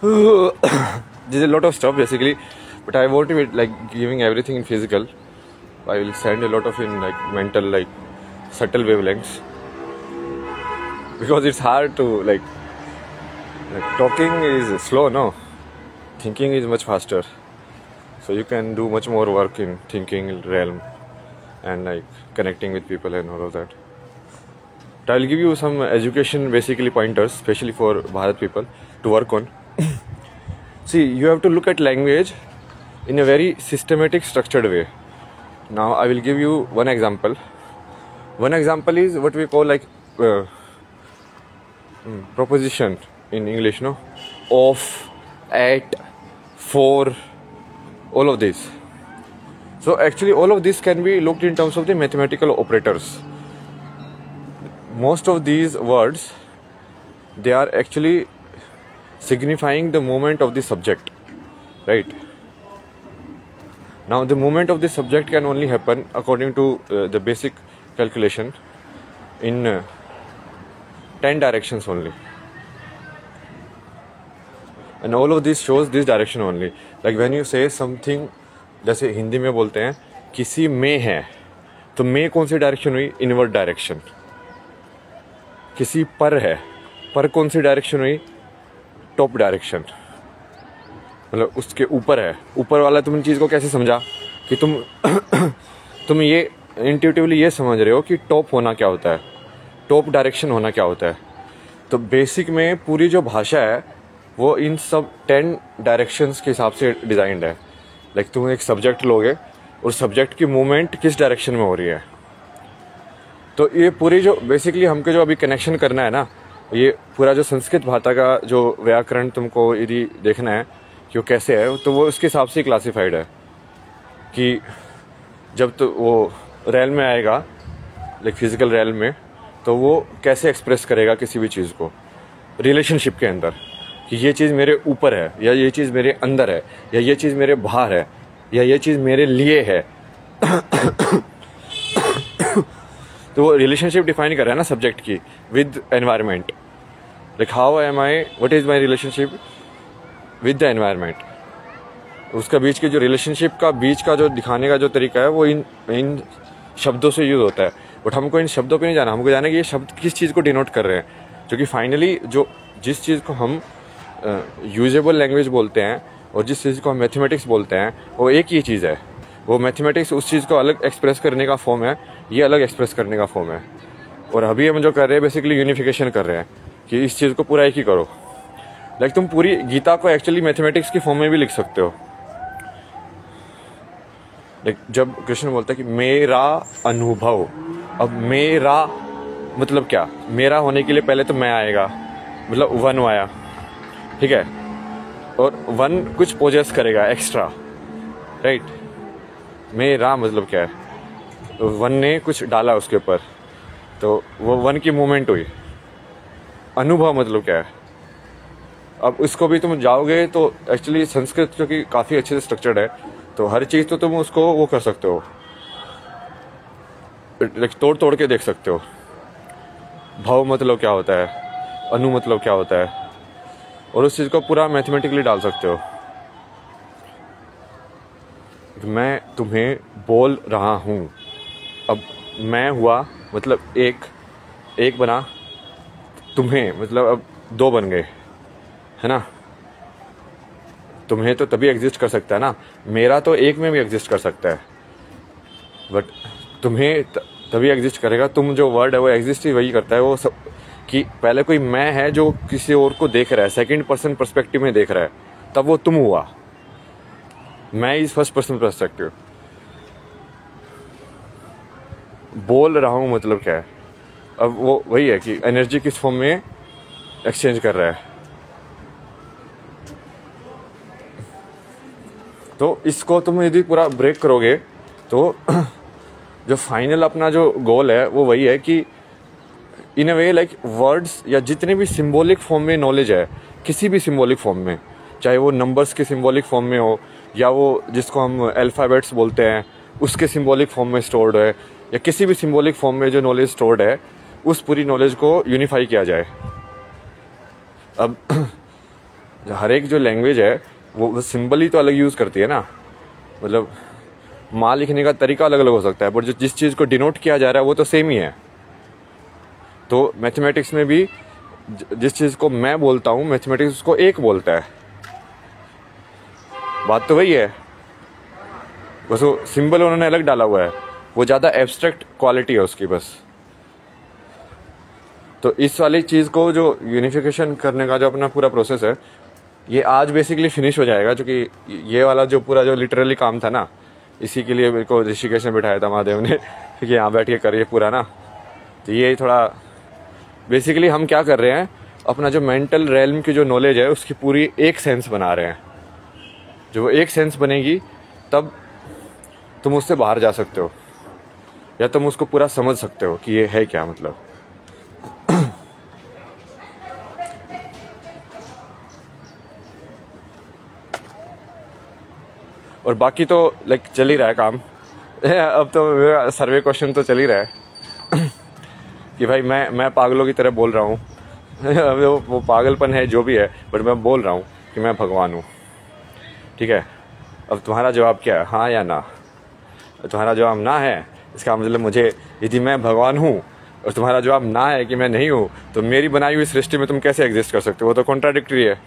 There's a lot of stuff basically, but I want to be like giving everything in physical. I will send a lot of in like mental, like subtle wavelengths, because it's hard to like talking is slow, no? Thinking is much faster. So you can do much more work in thinking realm and like connecting with people and all of that. But I'll give you some education basically pointers, especially for Bharat people to work on. See, you have to look at language in a very systematic, structured way. Now I will give you one example. One example is what we call like proposition in English, no? Of, at, for, all of this. So actually all of this can be looked in terms of the mathematical operators. Most of these words, they are actually signifying the movement of the subject, right? Now the movement of the subject can only happen according to the basic calculation in 10 directions only, and all of this shows this direction only. Like when you say something, जैसे हिंदी में बोलते हैं किसी में है, तो में कौन सी डायरेक्शन हुई? Inward direction. किसी पर है, पर कौन सी डायरेक्शन हुई? Top direction. मतलब उसके ऊपर है, ऊपर वाला. तुम इन चीज़ को कैसे समझा कि तुम ये इंट्यूटिवली ये समझ रहे हो कि टॉप होना क्या होता है, टॉप डायरेक्शन होना क्या होता है. तो बेसिक में पूरी जो भाषा है वो इन सब 10 डायरेक्शंस के हिसाब से डिज़ाइंड है. लाइक तुम एक सब्जेक्ट लोगे और सब्जेक्ट की मूवमेंट किस डायरेक्शन में हो रही है. तो ये पूरी जो बेसिकली हमको जो अभी कनेक्शन करना है ना, ये पूरा जो संस्कृत भाषा का जो व्याकरण तुमको यदि देखना है कि वो कैसे है, तो वो उसके हिसाब से क्लासिफाइड है कि जब तो वो रेल में आएगा, लाइक फिजिकल रेल में, तो वो कैसे एक्सप्रेस करेगा किसी भी चीज़ को रिलेशनशिप के अंदर, कि ये चीज़ मेरे ऊपर है, या ये चीज़ मेरे अंदर है, या ये चीज़ मेरे बाहर है, या ये चीज़ मेरे लिए है. तो वो रिलेशनशिप डिफाइन कर रहा है ना सब्जेक्ट की with environment. Like how am I, what is my relationship with the environment. उसका बीच के जो रिलेशनशिप का बीच का जो दिखाने का जो तरीका है वो इन शब्दों से यूज़ होता है. बट हमको इन शब्दों पे नहीं जाना, हमको जाना कि ये शब्द किस चीज़ को डिनोट कर रहे हैं. क्योंकि फाइनली जो जिस चीज़ को हम यूजेबल लैंग्वेज बोलते हैं और जिस चीज़ को हम मैथमेटिक्स बोलते हैं वो एक ही चीज़ है. वो मैथमेटिक्स उस चीज़ को अलग एक्सप्रेस करने का फॉर्म है, ये अलग एक्सप्रेस करने का फॉर्म है. और अभी हम जो कर रहे हैं बेसिकली यूनिफिकेशन कर रहे हैं कि इस चीज़ को पूरा एक ही करो. लाइक तुम पूरी गीता को एक्चुअली मैथमेटिक्स की फॉर्म में भी लिख सकते हो. लाइक जब कृष्ण बोलता है कि मेरा अनुभव, अब मेरा मतलब क्या? मेरा होने के लिए पहले तो मैं आएगा, मतलब वन आया, ठीक है, और वन कुछ पोजेस करेगा एक्स्ट्रा, राइट. मेरा मतलब क्या है? वन ने कुछ डाला उसके ऊपर, तो वो वन की मूवमेंट हुई. अनुभव मतलब क्या है? अब इसको भी तुम जाओगे तो एक्चुअली संस्कृत जो कि काफ़ी अच्छे से स्ट्रक्चर्ड है, तो हर चीज़ तो तुम उसको वो कर सकते हो, तोड़ तोड़ के देख सकते हो. भाव मतलब क्या होता है, अनु मतलब क्या होता है, और उस चीज़ को पूरा मैथमेटिकली डाल सकते हो. मैं तुम्हें बोल रहा हूँ, अब मैं हुआ मतलब एक बना, तुम्हें मतलब अब 2 बन गए, है ना. तुम्हें तो तभी एग्जिस्ट कर सकता है ना, मेरा तो एक में भी एग्जिस्ट कर सकता है, बट तुम्हें तभी एग्जिस्ट करेगा. तुम जो वर्ड है वो एग्जिस्ट ही वही करता है वो सब, कि पहले कोई मैं है जो किसी और को देख रहा है, सेकंड पर्सन पर्सपेक्टिव में देख रहा है, तब वो तुम हुआ. मैं इज फर्स्ट पर्सन पर्सपेक्टिव. बोल रहा हूँ मतलब क्या है? अब वो वही है कि एनर्जी किस फॉर्म में एक्सचेंज कर रहा है. तो इसको तुम यदि पूरा ब्रेक करोगे तो जो फाइनल अपना जो गोल है वो वही है कि इन अ वे लाइक वर्ड्स या जितने भी सिंबॉलिक फॉर्म में नॉलेज है, किसी भी सिंबॉलिक फॉर्म में, चाहे वो नंबर्स के सिंबॉलिक फॉर्म में हो, या वो जिसको हम अल्फ़ाबेट्स बोलते हैं उसके सिंबॉलिक फॉर्म में स्टोर्ड है, या किसी भी सिंबॉलिक फॉर्म में जो नॉलेज स्टोर्ड है, उस पूरी नॉलेज को यूनिफाई किया जाए. अब हर एक जो लैंग्वेज है वो सिंबल ही तो अलग यूज़ करती है ना, मतलब माँ लिखने का तरीका अलग अलग हो सकता है, पर जो जिस चीज़ को डिनोट किया जा रहा है वो तो सेम ही है। तो मैथमेटिक्स में भी जिस चीज़ को मैं बोलता हूँ, मैथमेटिक्स उसको एक बोलता है, बात तो वही है, बस वो सिंबल उन्होंने अलग डाला हुआ है, वो ज़्यादा एब्स्ट्रैक्ट क्वालिटी है उसकी बस। तो इस वाली चीज़ को जो यूनिफिकेशन करने का जो अपना पूरा प्रोसेस है, ये आज बेसिकली फिनिश हो जाएगा, क्योंकि ये वाला जो पूरा जो लिटरली काम था ना, इसी के लिए मेरे को ऋषिकेश में बिठाया था महादेव ने कि यहाँ बैठ के करिए पूरा ना। तो ये थोड़ा बेसिकली हम क्या कर रहे हैं, अपना जो मेंटल रेल्म की जो नॉलेज है उसकी पूरी एक सेंस बना रहे हैं। जो वो एक सेंस बनेगी तब तुम उससे बाहर जा सकते हो, या तुम उसको पूरा समझ सकते हो कि ये है क्या मतलब। और बाकी तो लाइक चल ही रहा है काम अब तो सर्वे क्वेश्चन तो चल ही रहा है कि भाई मैं पागलों की तरह बोल रहा हूँ वो पागलपन है जो भी है, बट मैं बोल रहा हूँ कि मैं भगवान हूँ, ठीक है। अब तुम्हारा जवाब क्या है, हाँ या ना? तुम्हारा जवाब ना है, इसका मतलब मुझे यदि मैं भगवान हूँ और तुम्हारा जवाब ना है कि मैं नहीं हूँ, तो मेरी बनाई हुई सृष्टि में तुम कैसे एग्जिस्ट कर सकते हो? वो तो कॉन्ट्राडिक्टरी है।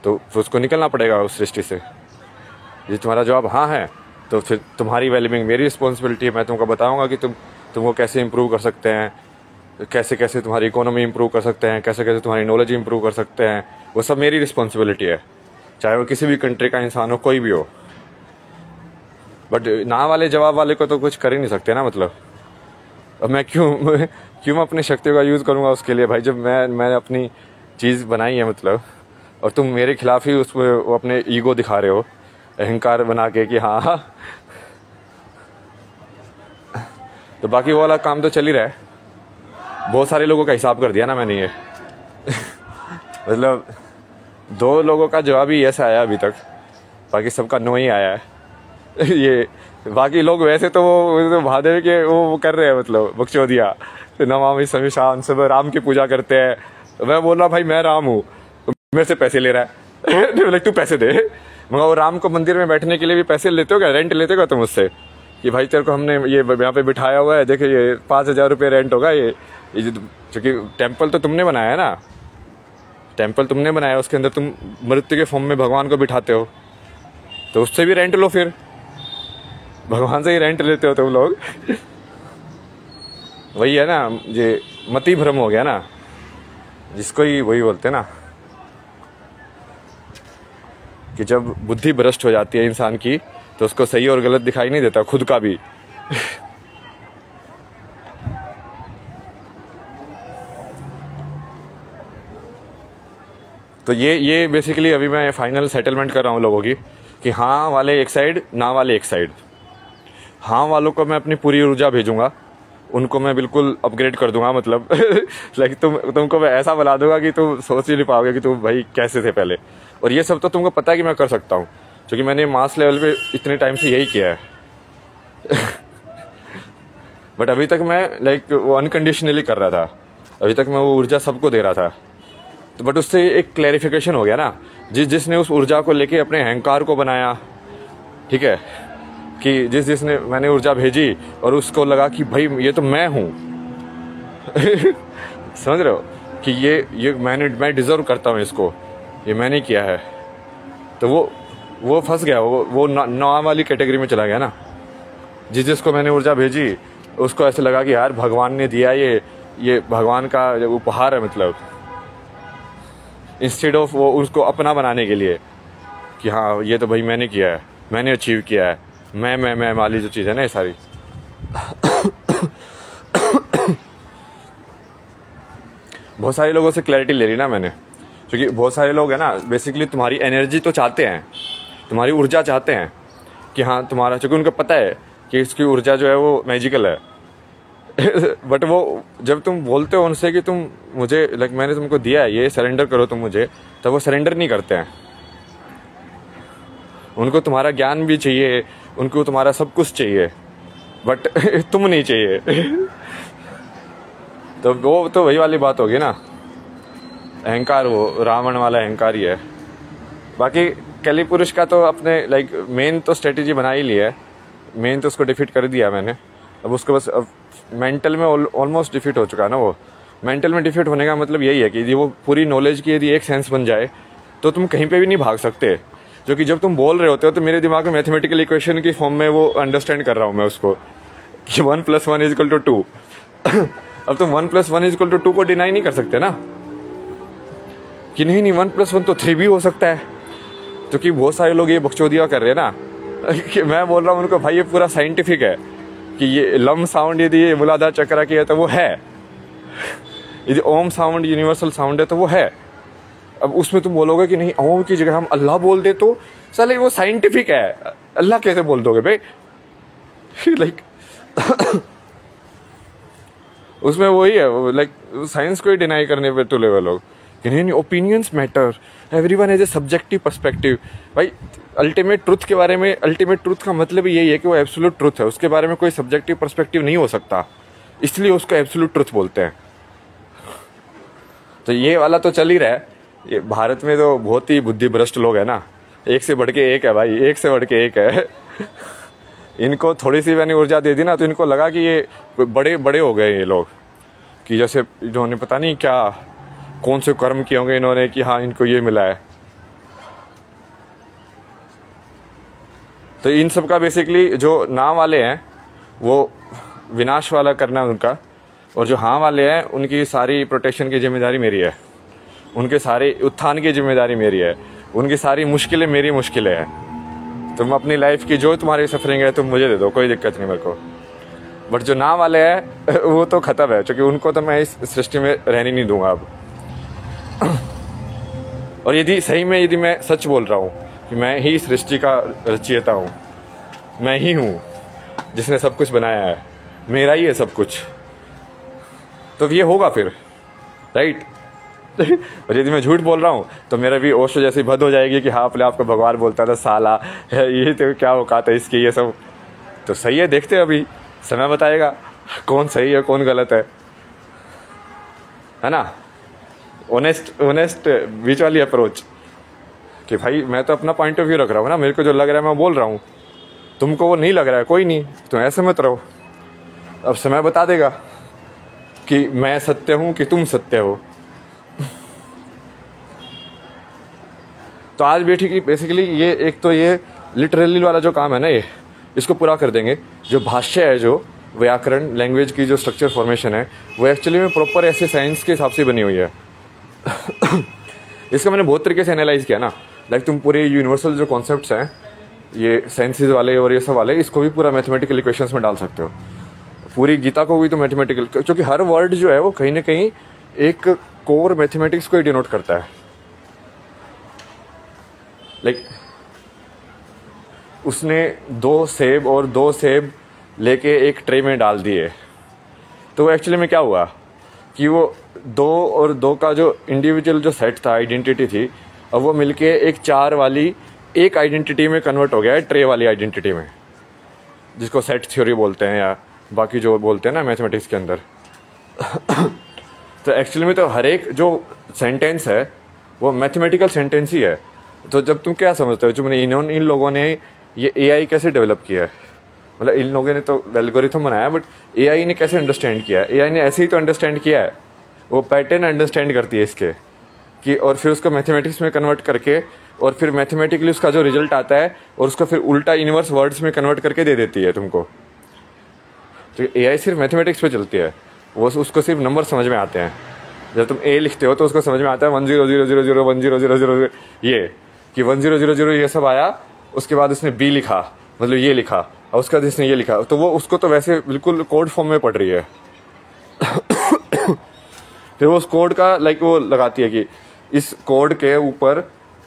तो उसको निकलना पड़ेगा उस सृष्टि से। यदि तुम्हारा जवाब हाँ है तो फिर तुम्हारी वेलबींग मेरी रिस्पॉन्सिबिलिटी है। मैं तुमको बताऊंगा कि तुमको कैसे इंप्रूव कर सकते हैं, कैसे कैसे तुम्हारी इकोनॉमी इंप्रूव कर सकते हैं, कैसे कैसे तुम्हारी नॉलेज इंप्रूव कर सकते हैं, वो सब मेरी रिस्पॉन्सिबिलिटी है, चाहे वो किसी भी कंट्री का इंसान हो, कोई भी हो। बट ना वाले जवाब वाले को तो कुछ कर ही नहीं सकते ना, मतलब अब मैं क्यों अपनी शक्तियों का यूज़ करूँगा उसके लिए भाई, जब मैंने अपनी चीज़ बनाई है मतलब, और तुम मेरे खिलाफ ही उसमें वो अपने ईगो दिखा रहे हो, अहंकार बना के कि हाँ तो बाकी वो वाला काम तो चल ही रहा है। बहुत सारे लोगों का हिसाब कर दिया ना मैंने ये मतलब 2 लोगों का जवाब ही ऐसा आया अभी तक, बाकी सबका नो ही आया है ये बाकी लोग वैसे तो वो महादेव के वो कर रहे हैं, मतलब बकचोदिया, नमामि समीशान, सब राम की पूजा करते हैं। तो मैं बोल रहा भाई मैं राम हूँ, मेरे से पैसे ले रहा है बोले तू पैसे दे। मगर वो राम को मंदिर में बैठने के लिए भी पैसे लेते हो क्या, रेंट लेते हो क्या तुम उससे, कि भाई तेरे को हमने ये यहाँ पे बिठाया हुआ है, देखिए ये 5,000 रुपये रेंट होगा, ये क्योंकि टेम्पल तो तुमने बनाया है ना, टेम्पल तुमने बनाया, उसके अंदर तुम मृत्यु के फॉर्म में भगवान को बिठाते हो, तो उससे भी रेंट लो, फिर भगवान से ही रेंट लेते हो तुम लोग वही है ना, ये मति भ्रम हो गया ना, जिसको ही वही बोलते हैं ना कि जब बुद्धि भ्रष्ट हो जाती है इंसान की, तो उसको सही और गलत दिखाई नहीं देता, खुद का भी तो ये बेसिकली अभी मैं फाइनल सेटलमेंट कर रहा हूँ लोगों की, कि हाँ वाले एक साइड, ना वाले एक साइड। हाँ वालों को मैं अपनी पूरी ऊर्जा भेजूंगा, उनको मैं बिल्कुल अपग्रेड कर दूंगा, मतलब लाइक तुमको मैं ऐसा बना दूंगा कि तुम सोच ही नहीं पाओगे कि तुम भाई कैसे थे पहले। और ये सब तो तुमको पता है कि मैं कर सकता हूँ, क्योंकि मैंने मास लेवल पे इतने टाइम से यही किया है बट अभी तक मैं लाइक वो अनकंडीशनली कर रहा था, अभी तक मैं वो ऊर्जा सबको दे रहा था। तो बट उससे एक क्लैरिफिकेशन हो गया ना, जिसने उस ऊर्जा को लेके अपने अहंकार को बनाया, ठीक है, कि जिसने मैंने ऊर्जा भेजी और उसको लगा कि भाई ये तो मैं हूँ समझ रहे हो कि ये मैं डिजर्व करता हूँ इसको, ये मैंने किया है, तो वो फंस गया, वो नौ वाली कैटेगरी में चला गया ना। जिसको मैंने ऊर्जा भेजी उसको ऐसे लगा कि यार भगवान ने दिया, ये भगवान का उपहार है, मतलब इंस्टेड ऑफ वो उसको अपना बनाने के लिए कि हाँ ये तो भाई मैंने किया है, मैंने अचीव किया है, मैं वाली जो चीज़ है ना ये सारी बहुत सारे लोगों से क्लैरिटी ले ली ना मैंने, क्योंकि बहुत सारे लोग हैं ना बेसिकली तुम्हारी एनर्जी तो चाहते हैं, तुम्हारी ऊर्जा चाहते हैं कि हाँ तुम्हारा, क्योंकि उनको पता है कि इसकी ऊर्जा जो है वो मैजिकल है बट वो जब तुम बोलते हो उनसे कि तुम मुझे लाइक मैंने तुमको दिया है ये, सरेंडर करो तुम मुझे, तब वो सरेंडर नहीं करते हैं। उनको तुम्हारा ज्ञान भी चाहिए, उनको तुम्हारा सब कुछ चाहिए, बट तुम नहीं चाहिए तो वो तो वही वाली बात होगी ना। अहंकार, वो रावण वाला अहंकार ही है। बाकी कैलिपुरुष का तो अपने लाइक मेन तो स्ट्रेटेजी बना ही लिया है, मेन तो उसको डिफीट कर दिया मैंने। अब उसको बस अब मेंटल में ऑलमोस्ट डिफीट हो चुका है ना। वो मेंटल में डिफीट होने का मतलब यही है कि यदि वो पूरी नॉलेज की यदि एक सेंस बन जाए तो तुम कहीं पे भी नहीं भाग सकते। जो कि जब तुम बोल रहे होते हो तो मेरे दिमाग में मैथमेटिकल इक्वेशन की फॉर्म में वो अंडरस्टैंड कर रहा हूँ मैं उसको कि 1 + 1 = 2। अब तुम 1 + 1 = 2 को डिनाई नहीं कर सकते ना कि नहीं 1 + 1 तो 3 भी हो सकता है। तो कि बहुत सारे लोग ये बकचोदिया कर रहे हैं ना कि मैं बोल रहा हूँ उनको, भाई ये पूरा साइंटिफिक है कि ये लम साउंड यदि ये मूलाधार चक्र की है तो वो है, यदि ओम साउंड यूनिवर्सल साउंड है तो वो है। अब उसमें तुम बोलोगे कि नहीं ओम की जगह हम अल्लाह बोल दे तो साले वो साइंटिफिक है, अल्लाह कैसे बोल दोगे भाई? लाइक उसमें वही है, लाइक साइंस को ही डिनाई करने पे तुले हुए लोग कि नहीं opinions matter, everyone has a subjective perspective. भाई अल्टीमेट ट्रुथ के बारे में, अल्टीमेट ट्रुथ का मतलब यही है कि वो एब्सोल्यूट ट्रुथ है, उसके बारे में कोई सब्जेक्टिव पर्सपेक्टिव नहीं हो सकता, इसलिए उसको एब्सोल्यूट ट्रुथ बोलते हैं। तो ये वाला तो चल ही रहा है। ये भारत में तो बहुत ही बुद्धि भ्रष्ट लोग है ना, एक से बढ़ के एक है भाई, एक से बढ़ के एक है। इनको थोड़ी सी मैंने ऊर्जा दे दी ना तो इनको लगा कि ये बड़े बड़े हो गए ये लोग, कि जैसे इन्होंने पता नहीं क्या कौन से कर्म किए होंगे इन्होंने कि हाँ इनको ये मिला है। तो इन सब का बेसिकली जो ना वाले हैं वो विनाश वाला करना है उनका, और जो हाँ वाले हैं उनकी सारी प्रोटेक्शन की जिम्मेदारी मेरी है, उनके सारे उत्थान की जिम्मेदारी मेरी है, उनकी सारी मुश्किलें मेरी मुश्किलें हैं। तुम अपनी लाइफ की जो तुम्हारी सफरिंग है तुम मुझे दे दो, कोई दिक्कत नहीं मेरे को। बट जो ना वाले हैं वो तो खत्म है, क्योंकि उनको तो मैं इस सृष्टि में रहने नहीं दूंगा अब। और यदि सही में यदि मैं सच बोल रहा हूँ कि मैं ही सृष्टि का रचयिता हूँ, मैं ही हूँ जिसने सब कुछ बनाया है, मेरा ही है सब कुछ, तो ये होगा फिर, राइट? और यदि मैं झूठ बोल रहा हूँ तो मेरा भी ओशो जैसी भद हो जाएगी कि हाँ अपने आप को भगवान बोलता था, साला ये तो क्या औकात है इसकी, ये सब तो सही है। देखते हैं, अभी समय बताएगा कौन सही है कौन गलत है ना। ऑनेस्ट बीच वाली अप्रोच कि भाई मैं तो अपना पॉइंट ऑफ व्यू रख रहा हूँ ना, मेरे को जो लग रहा है मैं बोल रहा हूँ, तुमको वो नहीं लग रहा है कोई नहीं, तुम ऐसे मत रहो। अब समय बता देगा कि मैं सत्य हूँ कि तुम सत्य हो। तो आज बेसिकली ये एक तो ये लिटरली वाला जो काम है ना, ये इसको पूरा कर देंगे। जो भाष्य है, जो व्याकरण लैंग्वेज की जो स्ट्रक्चर फॉर्मेशन है, वो एक्चुअली में प्रॉपर ऐसे साइंस के हिसाब से बनी हुई है। इसका मैंने बहुत तरीके से एनालाइज किया ना, लाइक तुम पूरे यूनिवर्सल जो कॉन्सेप्ट्स हैं ये साइंसेज वाले और ये सब वाले, इसको भी पूरा मैथमेटिकल इक्वेशंस में डाल सकते हो। पूरी गीता को भी तो मैथमेटिकल, क्योंकि हर वर्ड जो है वो कहीं ना कहीं एक कोर मैथमेटिक्स को ही डिनोट करता है। लाइक उसने 2 सेब और 2 सेब लेके एक ट्रे में डाल दिए, तो एक्चुअली में क्या हुआ कि वो 2 और 2 का जो इंडिविजुअल जो सेट था, आइडेंटिटी थी, अब वो मिलके एक 4 वाली एक आइडेंटिटी में कन्वर्ट हो गया है, ट्रे वाली आइडेंटिटी में, जिसको सेट थ्योरी बोलते हैं या बाकी जो बोलते हैं ना मैथमेटिक्स के अंदर। तो एक्चुअली में तो हर एक जो सेंटेंस है वो मैथमेटिकल सेंटेंस ही है। तो जब तुम क्या समझते हो, जो मैंने इन लोगों ने ये एआई कैसे डेवलप किया है, मतलब इन लोगों ने तो एल्गोरिथम बनाया, बट एआई ने कैसे अंडरस्टैंड किया है? एआई ने ऐसे ही तो अंडरस्टैंड किया है, वो पैटर्न अंडरस्टैंड करती है इसके कि, और फिर उसको मैथमेटिक्स में कन्वर्ट करके, और फिर मैथमेटिकली उसका जो रिजल्ट आता है और उसको फिर उल्टा इनवर्स वर्ड्स में कन्वर्ट करके दे देती है तुमको। तो एआई सिर्फ मैथमेटिक्स पे चलती है, वो उसको सिर्फ नंबर समझ में आते हैं। जब तुम ए लिखते हो तो उसको समझ में आता है 100010001000 ये कि 1000 ये सब आया, उसके बाद उसने बी लिखा, मतलब ये लिखा, और उसके बाद इसने ये लिखा, तो वो उसको तो वैसे बिल्कुल कोड फॉर्म में पढ़ रही है। फिर वो उस कोड का लाइक वो लगाती है कि इस कोड के ऊपर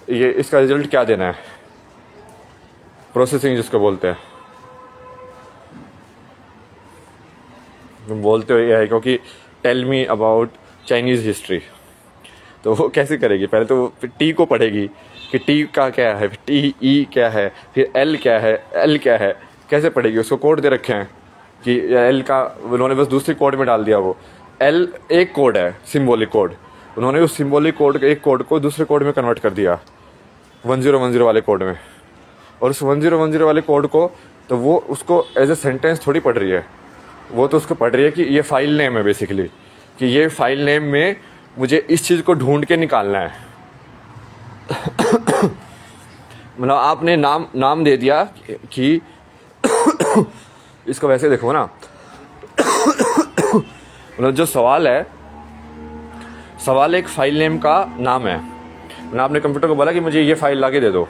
ये इसका रिजल्ट क्या देना है, प्रोसेसिंग जिसको बोलते हैं। तुम बोलते हो ये है क्योंकि tell me about Chinese history, तो वो कैसे करेगी? पहले तो वो टी को पढ़ेगी कि टी का क्या है, टी ई क्या है, फिर एल क्या है, एल क्या है, कैसे पढ़ेगी? उसको कोड दे रखे हैं कि एल का उन्होंने बस दूसरी कोड में डाल दिया। वो एल एक कोड है, सिंबॉलिक कोड, उन्होंने उस सिंबॉलिक कोड एक कोड को दूसरे कोड में कन्वर्ट कर दिया 1010 वाले कोड में। और उस 1010 वाले कोड को तो वो उसको एज ए सेंटेंस थोड़ी पढ़ रही है, वो तो उसको पढ़ रही है कि ये फाइल नेम है बेसिकली, कि ये फाइल नेम में मुझे इस चीज़ को ढूंढ के निकालना है। मतलब आपने नाम दे दिया कि इसको वैसे देखो ना, मतलब जो सवाल है, सवाल एक फाइल नेम का नाम है। मतलब आपने कंप्यूटर को बोला कि मुझे ये फाइल लाके दे दो,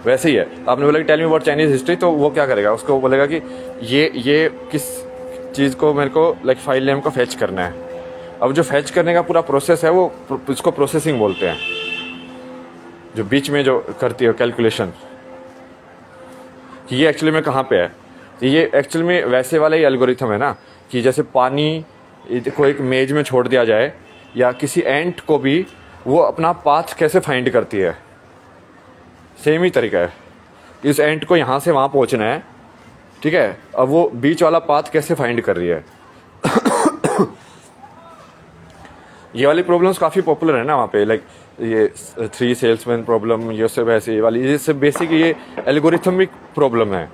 वैसे ही है। आपने बोला कि tell me about Chinese history, तो वो क्या करेगा, उसको बोलेगा कि ये किस चीज़ को मेरे को लाइक फाइल नेम को फैच करना है। अब जो फैच करने का पूरा प्रोसेस है वो उसको प्रोसेसिंग बोलते हैं, जो बीच में जो करती है कैलकुलेशन कि ये एक्चुअली में कहाँ पे है। तो ये एक्चुअली में वैसे वाला ही एल्गोरिथम है ना, कि जैसे पानी को एक मेज में छोड़ दिया जाए, या किसी एंट को भी वो अपना पाथ कैसे फाइंड करती है, सेम ही तरीका है। इस एंट को यहाँ से वहाँ पहुँचना है, ठीक है, अब वो बीच वाला पाथ कैसे फाइंड कर रही है। ये वाली प्रॉब्लम्स काफ़ी पॉपुलर है ना वहाँ पे, लाइक ये 3 सेल्समैन प्रॉब्लम, ये सब ऐसी वाली, ये सब बेसिक ये एल्गोरिथमिक प्रॉब्लम है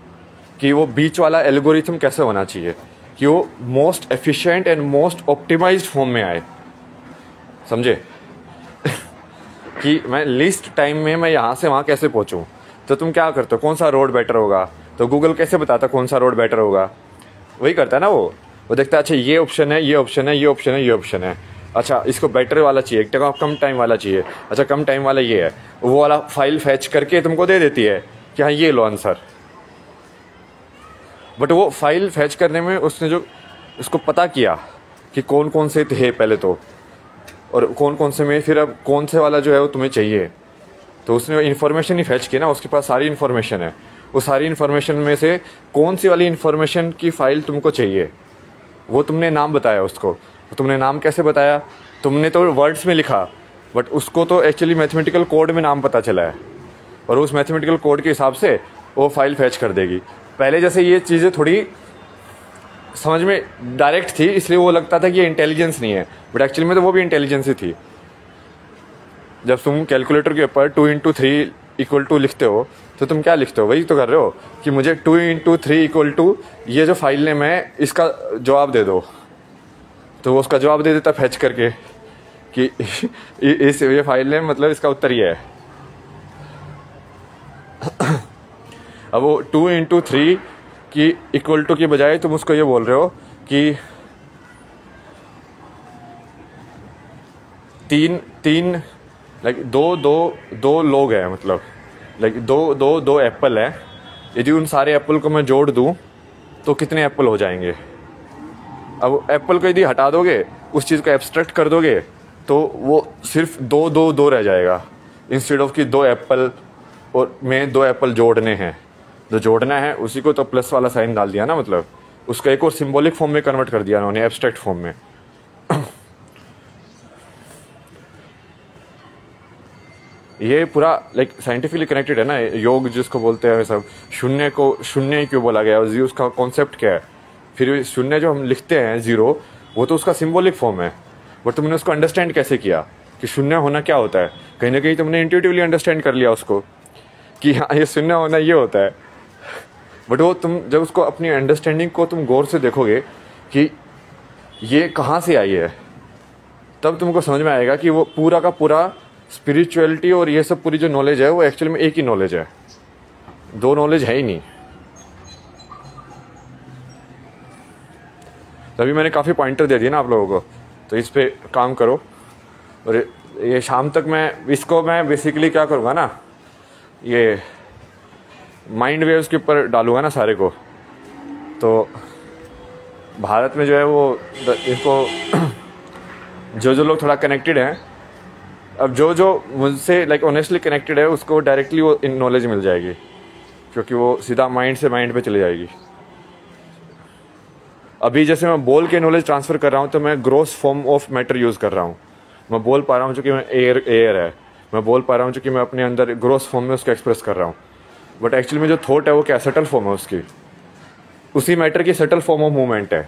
कि वो बीच वाला एल्गोरिथम कैसे होना चाहिए कि वो most efficient and most optimised form में आए, समझे। कि मैं लीस्ट टाइम में मैं यहाँ से वहाँ कैसे पहुँचूँ। तो तुम क्या करते हो, कौन सा रोड बेटर होगा, तो गूगल कैसे बताता कौन सा रोड बेटर होगा, वही करता है ना वो देखता है अच्छा ये ऑप्शन है, ये ऑप्शन है, ये ऑप्शन है, ये ऑप्शन है, अच्छा इसको बेटर वाला चाहिए, कम टाइम वाला चाहिए, अच्छा कम टाइम वाला ये है, वो वाला फाइल फैच करके तुमको दे देती है कि हाँ ये लो आंसर। बट वो फाइल फैच करने में उसने जो उसको पता किया कि कौन कौन से थे पहले तो, और कौन कौन से में फिर अब कौन से वाला जो है वो तुम्हें चाहिए, तो उसने इन्फॉर्मेशन ही फैच की ना, उसके पास सारी इन्फॉर्मेशन है। वो सारी इन्फॉर्मेशन में से कौन सी वाली इन्फॉर्मेशन की फ़ाइल तुमको चाहिए, वो तुमने नाम बताया उसको। तो तुमने नाम कैसे बताया, तुमने तो वर्ड्स में लिखा, बट उसको तो एक्चुअली मैथमेटिकल कोड में नाम पता चला है, और उस मैथमेटिकल कोड के हिसाब से वो फाइल फैच कर देगी। पहले जैसे ये चीज़ें थोड़ी समझ में डायरेक्ट थी, इसलिए वो लगता था कि ये इंटेलिजेंस नहीं है, बट एक्चुअली में तो वो भी इंटेलिजेंस ही थी। जब तुम कैलकुलेटर के ऊपर 2 × 3 = 2 लिखते हो, तो तुम क्या लिखते हो, वही तो कर रहे हो कि मुझे 2 × 3 = 2 ये जो फाइल नेम है इसका जवाब दे दो, तो वो उसका जवाब दे देता फैच करके कि इस ये फाइल नेम मतलब इसका उत्तर ये है। अब वो 2 × 3 की = की बजाय तुम उसको ये बोल रहे हो कि तीन लाइक दो लोग हैं, मतलब लाइक दो एप्पल है, यदि उन सारे एप्पल को मैं जोड़ दूं तो कितने एप्पल हो जाएंगे। अब एप्पल को यदि हटा दोगे, उस चीज़ को एब्स्ट्रैक्ट कर दोगे, तो वो सिर्फ दो रह जाएगा, इंस्टेड ऑफ कि 2 एप्पल और में 2 एप्पल जोड़ने हैं। जो जोड़ना है उसी को तो प्लस वाला साइन डाल दिया ना, मतलब उसका एक और सिंबॉलिक फॉर्म में कन्वर्ट कर दिया उन्होंने, एब्स्ट्रैक्ट फॉर्म में। ये पूरा लाइक साइंटिफिकली कनेक्टेड है ना, योग जिसको बोलते हैं सब। शून्य को शून्य ही क्यों बोला गया, और उसका कॉन्सेप्ट क्या है। फिर शून्य जो हम लिखते हैं 0, वो तो उसका सिंबॉलिक फॉर्म है, बट तुमने उसको अंडरस्टैंड कैसे किया कि शून्य होना क्या होता है। कहीं ना कहीं तुमने इंट्यूटिवली अंडरस्टैंड कर लिया उसको कि हाँ ये शून्य होना ये होता है, बट वो तुम जब उसको अपनी अंडरस्टैंडिंग को तुम गौर से देखोगे कि ये कहाँ से आई है, तब तुमको समझ में आएगा कि वो पूरा का पूरा स्पिरिचुअलिटी और ये सब पूरी जो नॉलेज है वो एक्चुअली में एक ही नॉलेज है, 2 नॉलेज है ही नहीं। तभी मैंने काफ़ी पॉइंटर दे दिए ना आप लोगों को, तो इस पे काम करो। और ये शाम तक मैं बेसिकली क्या करूँगा ना, ये माइंड वेव्स के ऊपर डालूंगा ना सारे को। तो भारत में जो है वो इसको जो लोग थोड़ा कनेक्टेड हैं, अब जो मुझसे लाइक ऑनेस्टली कनेक्टेड है उसको डायरेक्टली वो इन नॉलेज मिल जाएगी, क्योंकि वो सीधा माइंड से माइंड पे चली जाएगी। अभी जैसे मैं बोल के नॉलेज ट्रांसफ़र कर रहा हूँ, तो मैं gross form of matter use कर रहा हूँ। मैं बोल पा रहा हूँ चूँकि मैं एयर है, मैं बोल पा रहा हूँ चूँकि मैं अपने अंदर ग्रॉस फॉर्म में उसको एक्सप्रेस कर रहा हूँ, बट एक्चुअली में जो थॉट है वो क्या सटल फॉर्म है उसकी, उसी मैटर की सटल फॉर्म ऑफ मूवमेंट है।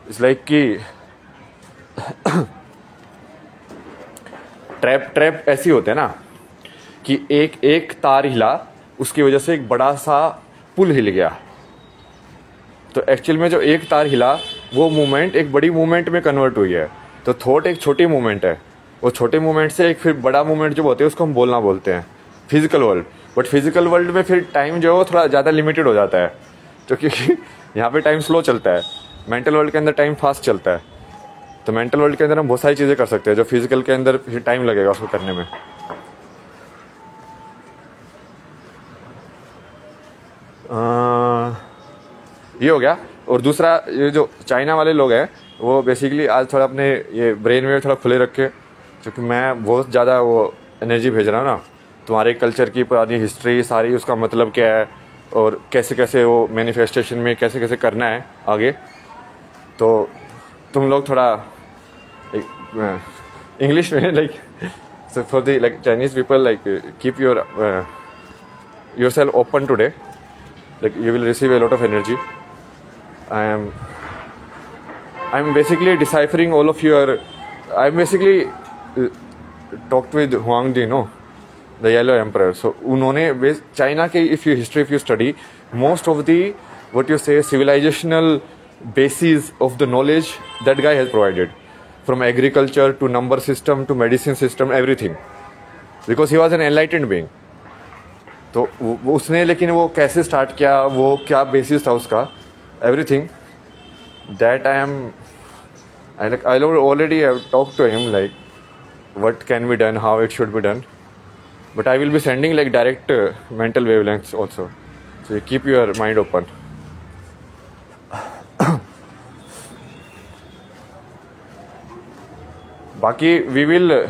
इट्स लाइक कि ट्रैप ऐसी होते हैं ना कि एक तार हिला, उसकी वजह से एक बड़ा सा पुल हिल गया। तो एक्चुअल में जो एक तार हिला वो मूवमेंट एक बड़ी मूवमेंट में कन्वर्ट हुई है। तो थॉट एक छोटी मूवमेंट है, वो छोटे मूवमेंट से एक फिर बड़ा मूवमेंट जो होते हैं उसको हम बोलना बोलते हैं physical world. But physical world में फिर टाइम जो है वो थोड़ा ज़्यादा लिमिटेड हो जाता है, तो क्योंकि यहाँ पे टाइम स्लो चलता है। मेंटल वर्ल्ड के अंदर टाइम फास्ट चलता है। तो मेंटल वर्ल्ड के अंदर हम बहुत सारी चीज़ें कर सकते हैं जो फिजिकल के अंदर फिर टाइम लगेगा उसको करने में। ये हो गया। और दूसरा, ये जो चाइना वाले लोग हैं वो बेसिकली आज थोड़ा अपने ये ब्रेन में थोड़ा खुले रखे, क्योंकि मैं बहुत ज़्यादा वो एनर्जी भेज रहा हूँ ना तुम्हारे कल्चर की पुरानी हिस्ट्री सारी, उसका मतलब क्या है और कैसे कैसे वो मैनिफेस्टेशन में कैसे कैसे करना है आगे। तो तुम लोग थोड़ा इंग्लिश में like so for the like Chinese people, like keep your yourself open today, like you will receive a lot of energy. I'm basically deciphering all of your, I'm basically talked with Huangdi, no, the Yellow Emperor. So उन्होंने China के if you history, if you study, most of the what you say civilizational basis of the knowledge that guy has provided, from agriculture to number system to medicine system, everything, because he was an enlightened being. तो उसने लेकिन वो कैसे start किया, वो क्या basis था उसका, everything that I already have talked to him, like what can be done, how it should be done. But I will be sending like direct mental wavelengths also, so you keep your mind open. Baki, we will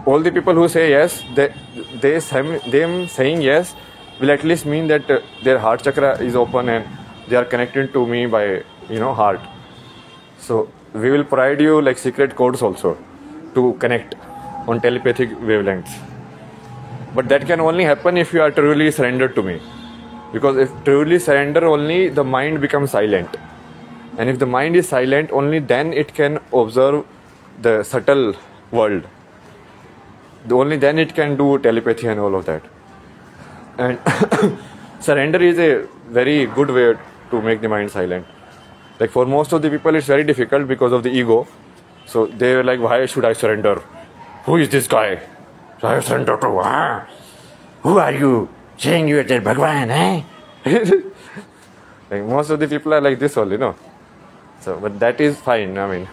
all the people who say yes, them saying yes will at least mean that their heart chakra is open and they are connected to me by heart. So we will provide you like secret codes also to connect on telepathic wavelengths. But that can only happen if you are truly surrendered to me, because if truly surrender, only the mind becomes silent, and if the mind is silent, only then it can observe the subtle world. Only then it can do telepathy and all of that. And surrender is a very good way to make the mind silent. Like for most of the people it's very difficult because of the ego. So they were like, why should I surrender? Who is this guy? So I surrender to, who are you? Saying you are the Bhagwan, eh? Like most of the people are like this only, no? So, but that is fine. I mean,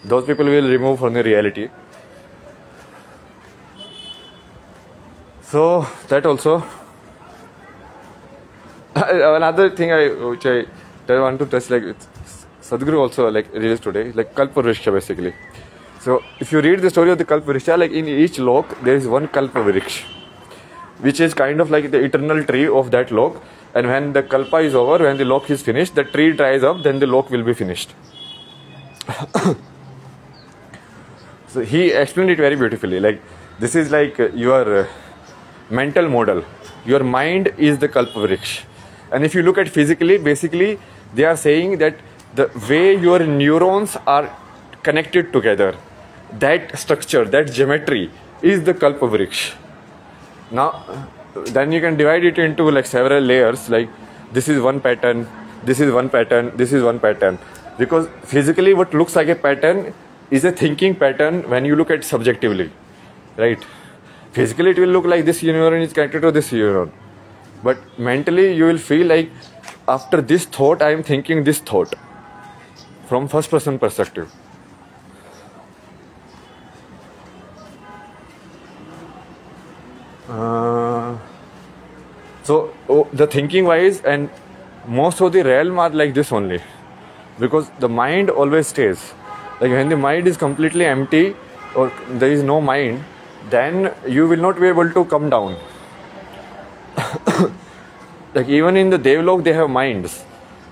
those people will remove from the reality. So that also. Another thing which I want to touch, like Sadhguru also like released today, like Kalpa Vriksha basically. So if you read the story of the Kalpa Vriksha, like in each lok there is one Kalpa Vriksha, which is kind of like the eternal tree of that lok. And when the Kalpa is over, when the lok is finished, the tree dries up, then the lok will be finished. So he explained it very beautifully. Like this is like your mental model. Your mind is the Kalpa Vriksha. And if you look at physically, basically they are saying that the way your neurons are connected together, that structure, that geometry is the Kalpa Vriksha. Now, then you can divide it into like several layers, like this is one pattern, this is one pattern, this is one pattern. Because physically what looks like a pattern is a thinking pattern when you look at subjectively, right? Physically it will look like this neuron is connected to this neuron. But mentally you will feel like after this thought I am thinking this thought from first person perspective. So the thinking wise, and most of the realm are like this only, because the mind always stays. Like when the mind is completely empty or there is no mind, then you will not be able to come down. Like even in the Devlok they have minds.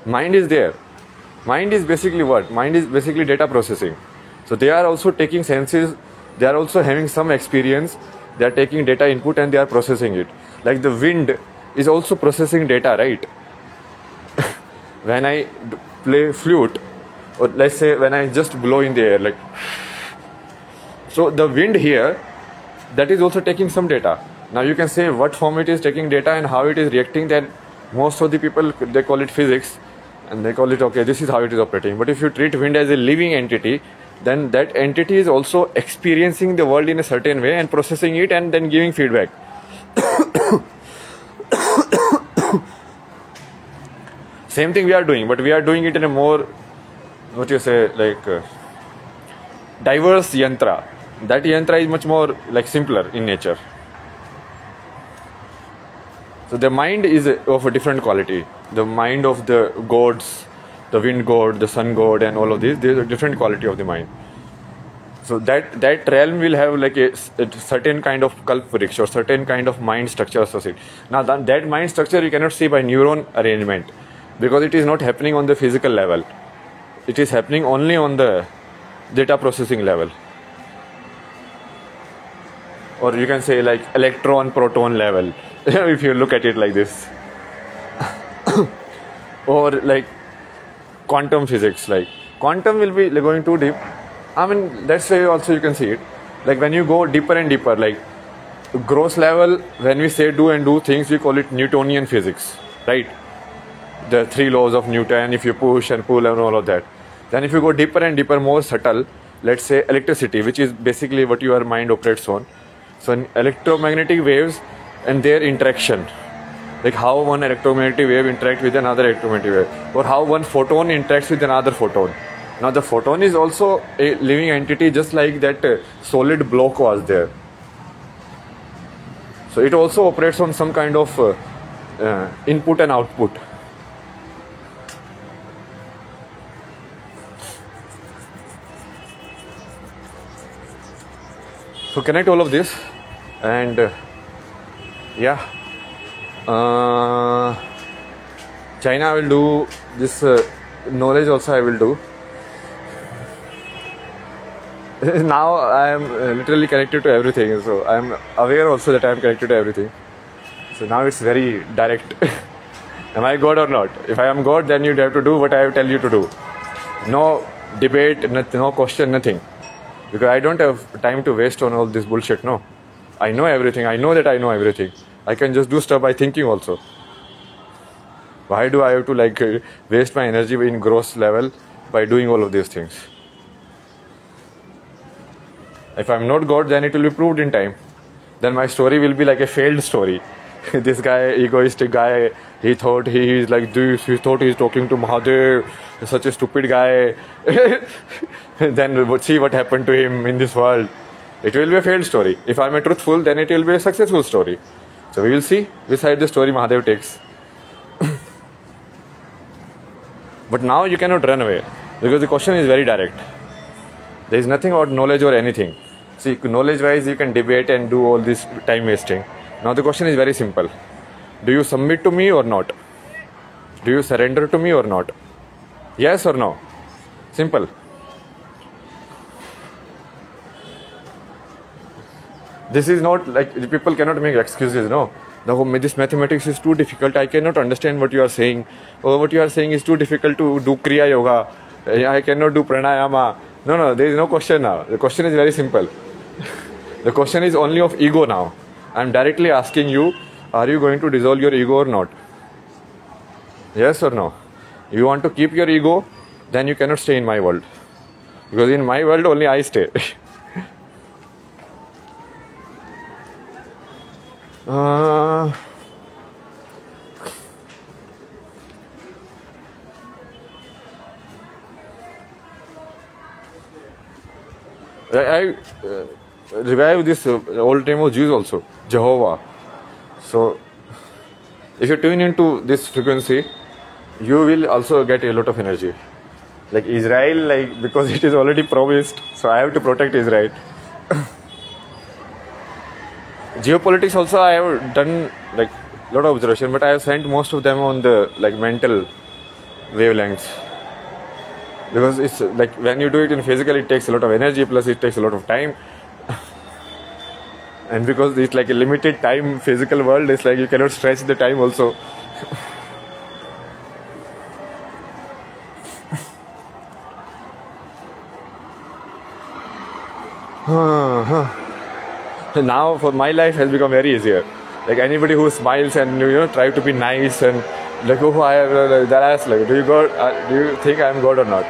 Mind is there. Mind is basically what? Mind is basically data processing. So they are also taking senses, they are also having some experience, they are taking data input and they are processing it. Like the wind is also processing data, right? When I play flute, or let's say when I just blow in the air, like So the wind here, that is also taking some data. Now you can say what form it is taking data and how it is reacting. Then most of the people, they call it physics, and they call it, okay, this is how it is operating. But if you treat wind as a living entity, then that entity is also experiencing the world in a certain way and processing it and then giving feedback. Same thing we are doing, but we are doing it in a more, what you say, like diverse yantra. That yantra is much more like simpler in nature. So the mind is of a different quality. The mind of the gods, the wind god, the sun god, and all of these, there is a different quality of the mind. So that realm will have like a certain kind of kalpvriksha or certain kind of mind structure associated. Now that mind structure you cannot see by neuron arrangement, because it is not happening on the physical level. It is happening only on the data processing level. Or you can say like electron-proton level, if you look at it like this. Or like quantum physics, like quantum will be going too deep. I mean, that's why also you can see it. Like when you go deeper and deeper, like gross level, when we say do and do things, we call it Newtonian physics, right? The 3 laws of Newton, if you push and pull and all of that. Then if you go deeper and deeper, more subtle, let's say electricity, which is basically what your mind operates on. So electromagnetic waves and their interaction, like how one electromagnetic wave interacts with another electromagnetic wave, or how one photon interacts with another photon. Now the photon is also a living entity, just like that solid block was there. So it also operates on some kind of input and output. So connect all of this, and China I will do this, knowledge also I will do. Now I am literally connected to everything, so I am aware also that I am connected to everything. So now it's very direct. Am I God or not? If I am God, then you have to do what I tell you to do. No debate, no question, nothing. Because I don't have time to waste on all this bullshit, no. I know everything. I know that I know everything. I can just do stuff by thinking also. Why do I have to waste my energy in gross level by doing all of these things? If I'm not God, then it will be proved in time. Then my story will be like a failed story. This guy, egoistic guy, he thought he is like this, he thought he's talking to Mahadev, such a stupid guy. Then see what happened to him in this world. It will be a failed story. If I'm a truthful, then it will be a successful story. So we will see which side the story Mahadev takes. But now you cannot run away, because the question is very direct. There is nothing about knowledge or anything. See, knowledge wise you can debate and do all this time wasting. Now the question is very simple. Do you submit to me or not? Do you surrender to me or not? Yes or no? Simple. This is not like people cannot make excuses, no. This mathematics is too difficult. I cannot understand what you are saying. Or what you are saying is too difficult to do Kriya Yoga. I cannot do Pranayama. No, there is no question now. The question is very simple. The question is only of ego now. I am directly asking you, are you going to dissolve your ego or not? Yes or no? If you want to keep your ego, then you cannot stay in my world. Because in my world only I stay. I revive this old name of Jews also, Jehovah. So if you tune into this frequency, you will also get a lot of energy. Like Israel, because it is already promised, so I have to protect Israel. Geopolitics also I have done a lot of observation, but I have sent most of them on the mental wavelengths. Because it's when you do it in physical, it takes a lot of energy, plus it takes a lot of time. And because it's like a limited time physical world, it's like you cannot stretch the time also. Now for my life has become very easier. Like anybody who smiles and try to be nice and like oh I that I ask like do you think I am God or not?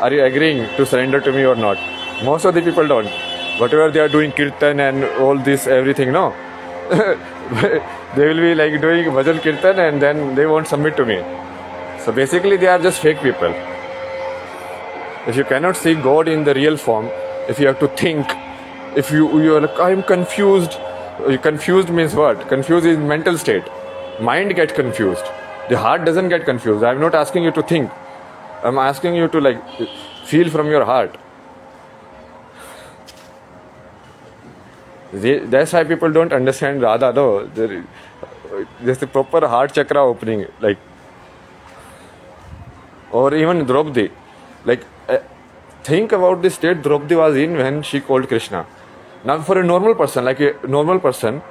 Are you agreeing to surrender to me or not? Most of the people don't. Whatever they are doing kirtan and all this everything, no. They will be like doing bhajan kirtan and then they won't submit to me. So basically they are just fake people. If you cannot see God in the real form, if you have to think, if you are like I am confused. Confused means what? Confused is mental state. Mind gets confused. The heart doesn't get confused. I am not asking you to think. I am asking you to like feel from your heart. That's why people don't understand Radha though. There's the proper heart chakra opening, like, or even Draupadi. Like, think about the state Draupadi was in when she called Krishna. Now, for a normal person, like a normal person,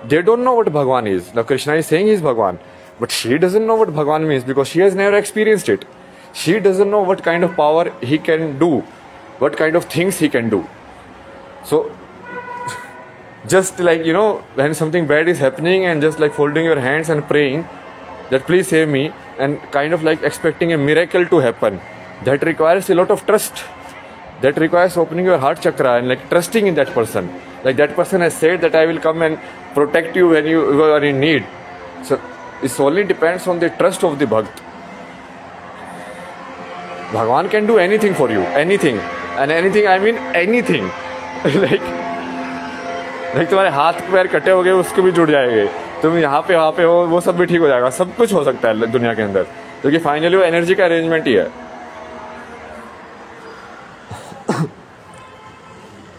they don't know what Bhagwan is. Now, Krishna is saying he's Bhagwan, but she doesn't know what Bhagwan means because she has never experienced it. She doesn't know what kind of power he can do, what kind of things he can do. So, just like, when something bad is happening and just like folding your hands and praying that please save me and kind of like expecting a miracle to happen, that requires a lot of trust. That requires opening your heart chakra and like trusting in that person. Like that person has said that I will come and protect you when you are in need. So it only depends on the trust of the Bhakt. Bhagwan can do anything for you, anything. And anything, I mean anything. like तुम्हारे हाथ पैर कटे हो गए उसको भी जुड़ जाएंगे, तुम यहाँ पे वहाँ पे हो वो सब भी ठीक हो जाएगा, सब कुछ हो सकता है दुनिया के अंदर, क्योंकि फाइनली वो एनर्जी का अरेंजमेंट ही है.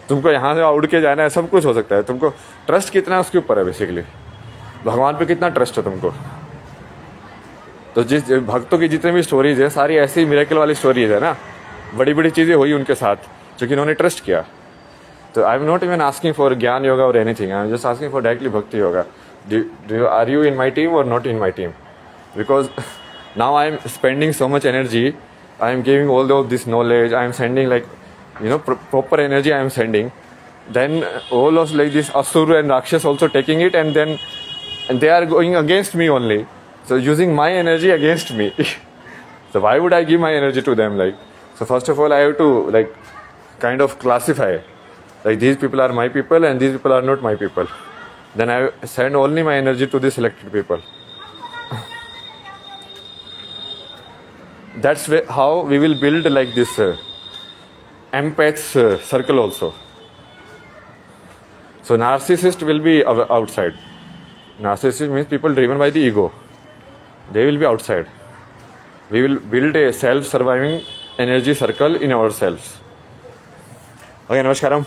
तुमको यहाँ से उड़ के जाना है, सब कुछ हो सकता है. तुमको ट्रस्ट कितना है उसके ऊपर है बेसिकली. भगवान पे कितना ट्रस्ट है तुमको. तो जिस भक्तों की जितनी भी स्टोरीज है सारी ऐसी मिरेकल वाली स्टोरीज है ना, बड़ी बड़ी चीज़ें हुई उनके साथ क्योंकि उन्होंने ट्रस्ट किया. तो I am not even asking for gyan yoga और anything, I am just asking for directly bhakti yoga. Are you in my team और not in my team? Because now I am spending so much energy, I am giving all of this knowledge, I am sending like, proper energy I am sending. Then all of like this Asura and Rakshas also taking it and they are going against me only. So using my energy against me. So why would I give my energy to them? Like, so first of all I have to like kind of classify. Like these people are my people and these people are not my people. Then I send only my energy to the selected people. That's how we will build like this empaths circle also. So narcissist will be outside. Narcissist means people driven by the ego. They will be outside. We will build a self-surviving energy circle in ourselves. Okay, namaskaram.